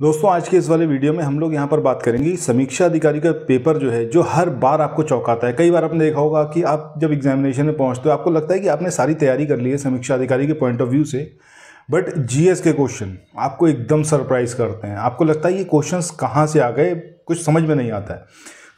दोस्तों आज के इस वाले वीडियो में हम लोग यहाँ पर बात करेंगे समीक्षा अधिकारी का पेपर जो है जो हर बार आपको चौंकाता है। कई बार आपने देखा होगा कि आप जब एग्जामिनेशन में पहुँचते हो आपको लगता है कि आपने सारी तैयारी कर ली है समीक्षा अधिकारी के पॉइंट ऑफ व्यू से, बट जीएस के क्वेश्चन आपको एकदम सरप्राइज करते हैं। आपको लगता है ये क्वेश्चंस कहाँ से आ गए, कुछ समझ में नहीं आता है।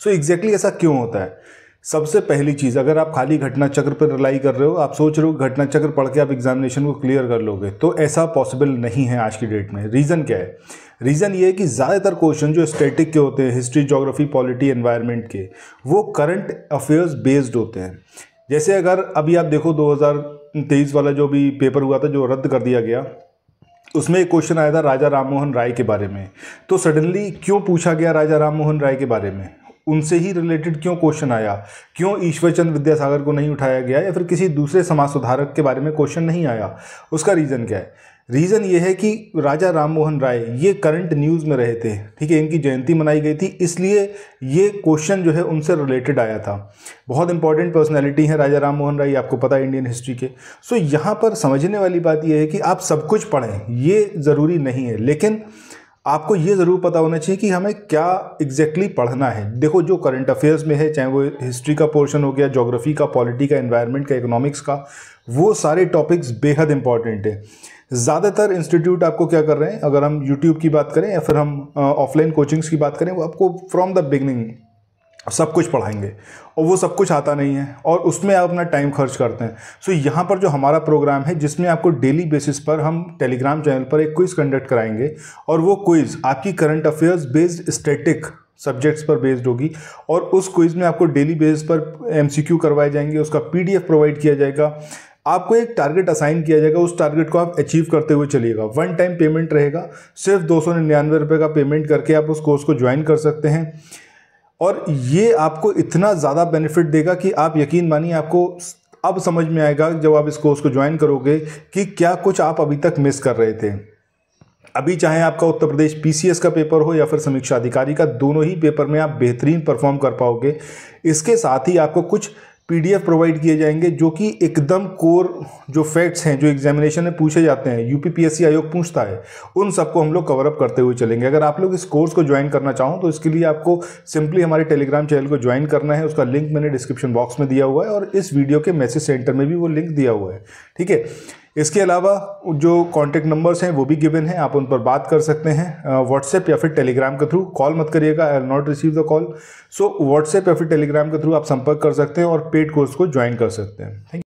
सो एग्जैक्टली ऐसा क्यों होता है? सबसे पहली चीज़, अगर आप खाली घटना चक्र पर रिलाई कर रहे हो, आप सोच रहे हो घटना चक्र पढ़ के आप एग्जामिनेशन को क्लियर कर लोगे, तो ऐसा पॉसिबल नहीं है आज की डेट में। रीज़न क्या है? रीज़न ये है कि ज़्यादातर क्वेश्चन जो स्टैटिक के होते हैं, हिस्ट्री, ज्योग्राफी, पॉलिटी, एनवायरनमेंट के, वो करंट अफेयर्स बेस्ड होते हैं। जैसे अगर अभी आप देखो 2023 वाला जो भी पेपर हुआ था जो रद्द कर दिया गया, उसमें एक क्वेश्चन आया था राजा राममोहन राय के बारे में। तो सडनली क्यों पूछा गया राजा राममोहन राय के बारे में? उनसे ही रिलेटेड क्यों क्वेश्चन आया? क्यों ईश्वरचंद विद्यासागर को नहीं उठाया गया या फिर किसी दूसरे समाज सुधारक के बारे में क्वेश्चन नहीं आया? उसका रीज़न क्या है? रीज़न ये है कि राजा राममोहन राय ये करंट न्यूज़ में रहे थे, ठीक है, इनकी जयंती मनाई गई थी, इसलिए ये क्वेश्चन जो है उनसे रिलेटेड आया था। बहुत इंपॉर्टेंट पर्सनैलिटी है राजा राममोहन राय, आपको पता है इंडियन हिस्ट्री के। सो यहाँ पर समझने वाली बात यह है कि आप सब कुछ पढ़ें, ये ज़रूरी नहीं है, लेकिन आपको ये ज़रूर पता होना चाहिए कि हमें क्या एग्जैक्टली पढ़ना है। देखो, जो करंट अफेयर्स में है, चाहे वो हिस्ट्री का पोर्शन हो गया, ज्योग्राफी का, पॉलिटी का, एनवायरनमेंट का, इकोनॉमिक्स का, वो सारे टॉपिक्स बेहद इंपॉर्टेंट है। ज़्यादातर इंस्टीट्यूट आपको क्या कर रहे हैं, अगर हम यूट्यूब की बात करें या फिर हम ऑफलाइन कोचिंग्स की बात करें, वो आपको फ्रॉम द बिगनिंग सब कुछ पढ़ाएंगे और वो सब कुछ आता नहीं है और उसमें आप अपना टाइम खर्च करते हैं। सो यहाँ पर जो हमारा प्रोग्राम है जिसमें आपको डेली बेसिस पर हम टेलीग्राम चैनल पर एक क्विज़ कंडक्ट कराएंगे और वो क्विज़ आपकी current affairs based static subjects पर बेस्ड होगी और उस क्विज़ में आपको डेली बेसिस पर एमसीक्यू करवाए जाएंगे, उसका पीडीएफ प्रोवाइड किया जाएगा, आपको एक टारगेट असाइन किया जाएगा, उस टारगेट को आप अचीव करते हुए चलिएगा। वन टाइम पेमेंट रहेगा, सिर्फ 299 रुपये का पेमेंट करके आप उस कोर्स को ज्वाइन कर सकते हैं और ये आपको इतना ज़्यादा बेनिफिट देगा कि आप यकीन मानिए आपको अब समझ में आएगा जब आप इस कोर्स को ज्वाइन करोगे कि क्या कुछ आप अभी तक मिस कर रहे थे। अभी चाहे आपका उत्तर प्रदेश पीसीएस का पेपर हो या फिर समीक्षा अधिकारी का, दोनों ही पेपर में आप बेहतरीन परफॉर्म कर पाओगे। इसके साथ ही आपको कुछ पीडीएफ प्रोवाइड किए जाएंगे जो कि एकदम कोर जो फैक्ट्स हैं जो एग्जामिनेशन में पूछे जाते हैं, यूपीपीएससी आयोग पूछता है, उन सबको हम लोग कवर अप करते हुए चलेंगे। अगर आप लोग इस कोर्स को ज्वाइन करना चाहो तो इसके लिए आपको सिंपली हमारे टेलीग्राम चैनल को ज्वाइन करना है। उसका लिंक मैंने डिस्क्रिप्शन बॉक्स में दिया हुआ है और इस वीडियो के मैसेज सेंटर में भी वो लिंक दिया हुआ है, ठीक है। इसके अलावा जो कॉन्टैक्ट नंबर्स हैं वो भी गिवन है, आप उन पर बात कर सकते हैं व्हाट्सएप या फिर टेलीग्राम के थ्रू। कॉल मत करिएगा, I will not receive the call. So WhatsApp या फिर टेलीग्राम के थ्रू आप संपर्क कर सकते हैं और पेड कोर्स को ज्वाइन कर सकते हैं। Thank you.